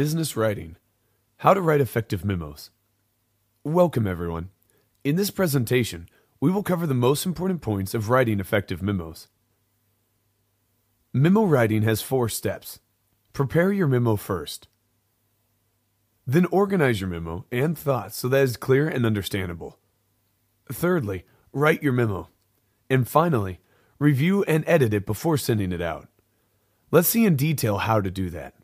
Business Writing: How to Write Effective Memos. Welcome, everyone. In this presentation, we will cover the most important points of writing effective memos. Memo writing has 4 steps. Prepare your memo first. Then organize your memo and thoughts so that it is clear and understandable. Thirdly, write your memo. And finally, review and edit it before sending it out. Let's see in detail how to do that.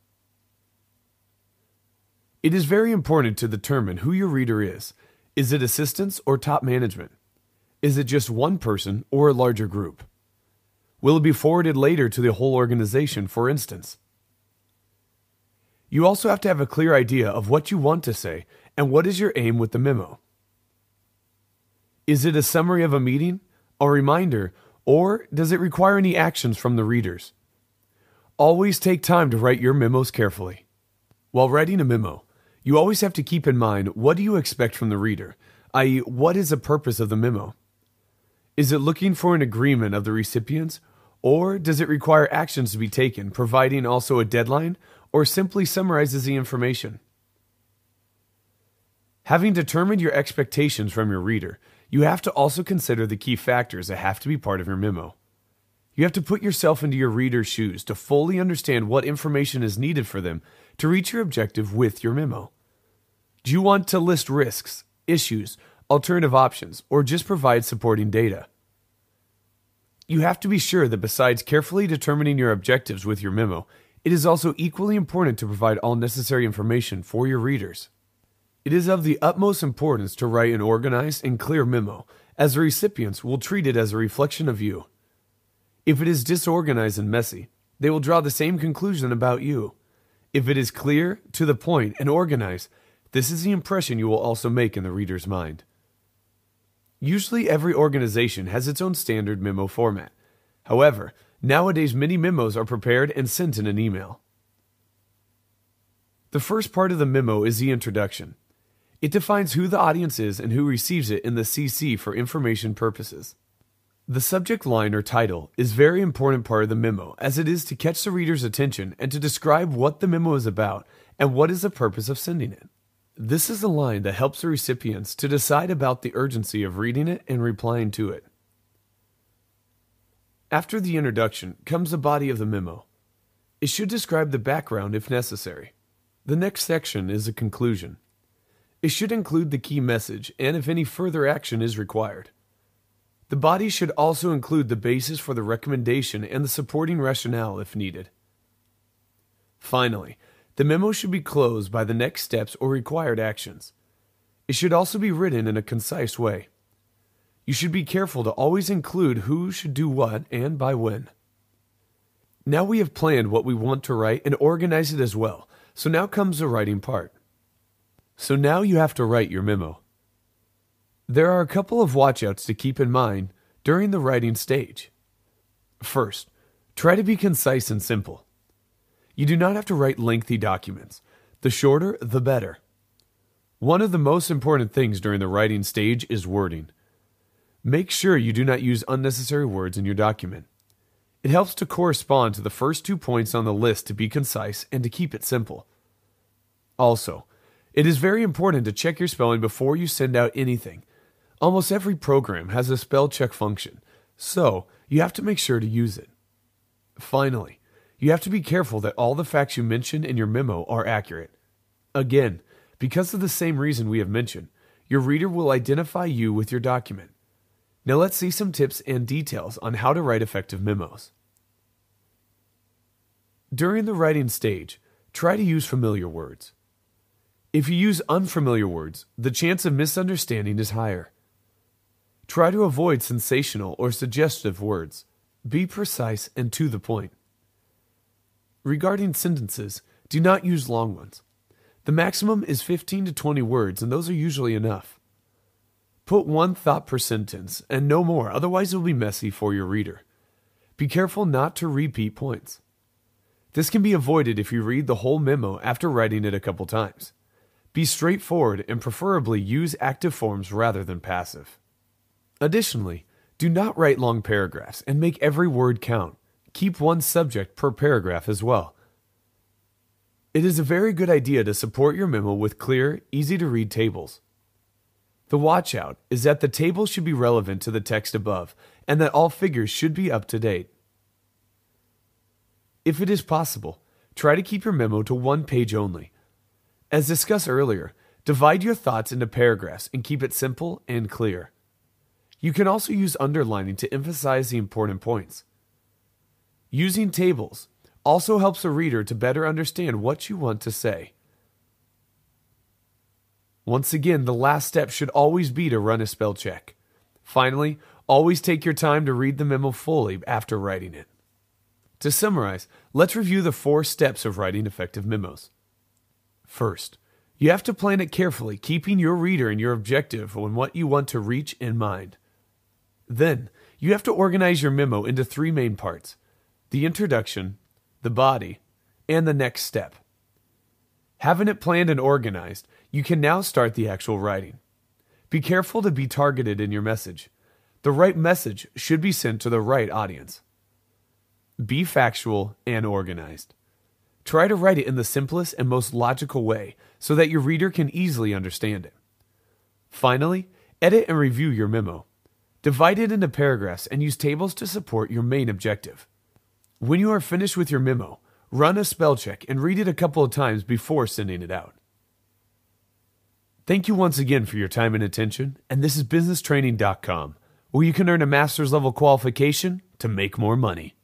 It is very important to determine who your reader is. Is it assistants or top management? Is it just one person or a larger group? Will it be forwarded later to the whole organization, for instance? You also have to have a clear idea of what you want to say and what is your aim with the memo. Is it a summary of a meeting, a reminder, or does it require any actions from the readers? Always take time to write your memos carefully. While writing a memo, you always have to keep in mind, what do you expect from the reader, i.e., what is the purpose of the memo? Is it looking for an agreement of the recipients, or does it require actions to be taken, providing also a deadline, or simply summarizes the information? Having determined your expectations from your reader, you have to also consider the key factors that have to be part of your memo. You have to put yourself into your reader's shoes to fully understand what information is needed for them to reach your objective with your memo. Do you want to list risks, issues, alternative options, or just provide supporting data? You have to be sure that besides carefully determining your objectives with your memo, it is also equally important to provide all necessary information for your readers. It is of the utmost importance to write an organized and clear memo, as the recipients will treat it as a reflection of you. If it is disorganized and messy, they will draw the same conclusion about you. If it is clear, to the point, and organized, this is the impression you will also make in the reader's mind. Usually every organization has its own standard memo format. However, nowadays many memos are prepared and sent in an email. The first part of the memo is the introduction. It defines who the audience is and who receives it in the CC for information purposes. The subject line or title is a very important part of the memo, as it is to catch the reader's attention and to describe what the memo is about and what is the purpose of sending it. This is the line that helps the recipients to decide about the urgency of reading it and replying to it. After the introduction comes the body of the memo. It should describe the background if necessary. The next section is a conclusion. It should include the key message and if any further action is required. The body should also include the basis for the recommendation and the supporting rationale if needed. Finally, the memo should be closed by the next steps or required actions. It should also be written in a concise way. You should be careful to always include who should do what and by when. Now we have planned what we want to write and organize it as well, so now comes the writing part. So now you have to write your memo. There are a couple of watchouts to keep in mind during the writing stage. First, try to be concise and simple. You do not have to write lengthy documents. The shorter, the better. One of the most important things during the writing stage is wording. Make sure you do not use unnecessary words in your document. It helps to correspond to the first 2 points on the list to be concise and to keep it simple. Also, it is very important to check your spelling before you send out anything. Almost every program has a spell check function, so you have to make sure to use it. Finally, you have to be careful that all the facts you mention in your memo are accurate. Again, because of the same reason we have mentioned, your reader will identify you with your document. Now let's see some tips and details on how to write effective memos. During the writing stage, try to use familiar words. If you use unfamiliar words, the chance of misunderstanding is higher. Try to avoid sensational or suggestive words. Be precise and to the point. Regarding sentences, do not use long ones. The maximum is 15 to 20 words, and those are usually enough. Put 1 thought per sentence, and no more, otherwise it will be messy for your reader. Be careful not to repeat points. This can be avoided if you read the whole memo after writing it a couple times. Be straightforward and preferably use active forms rather than passive. Additionally, do not write long paragraphs and make every word count. Keep one subject per paragraph as well. It is a very good idea to support your memo with clear, easy-to-read tables. The watch-out is that the table should be relevant to the text above and that all figures should be up to date. If it is possible, try to keep your memo to one page only. As discussed earlier, divide your thoughts into paragraphs and keep it simple and clear. You can also use underlining to emphasize the important points. Using tables also helps a reader to better understand what you want to say. Once again, the last step should always be to run a spell check. Finally, always take your time to read the memo fully after writing it. To summarize, let's review the 4 steps of writing effective memos. First, you have to plan it carefully, keeping your reader and your objective on what you want to reach in mind. Then, you have to organize your memo into 3 main parts: the introduction, the body, and the next step. Having it planned and organized, you can now start the actual writing. Be careful to be targeted in your message. The right message should be sent to the right audience. Be factual and organized. Try to write it in the simplest and most logical way so that your reader can easily understand it. Finally, edit and review your memo. Divide it into paragraphs and use tables to support your main objective. When you are finished with your memo, run a spell check and read it a couple of times before sending it out. Thank you once again for your time and attention, and this is BusinessTraining.com, where you can earn a master's level qualification to make more money.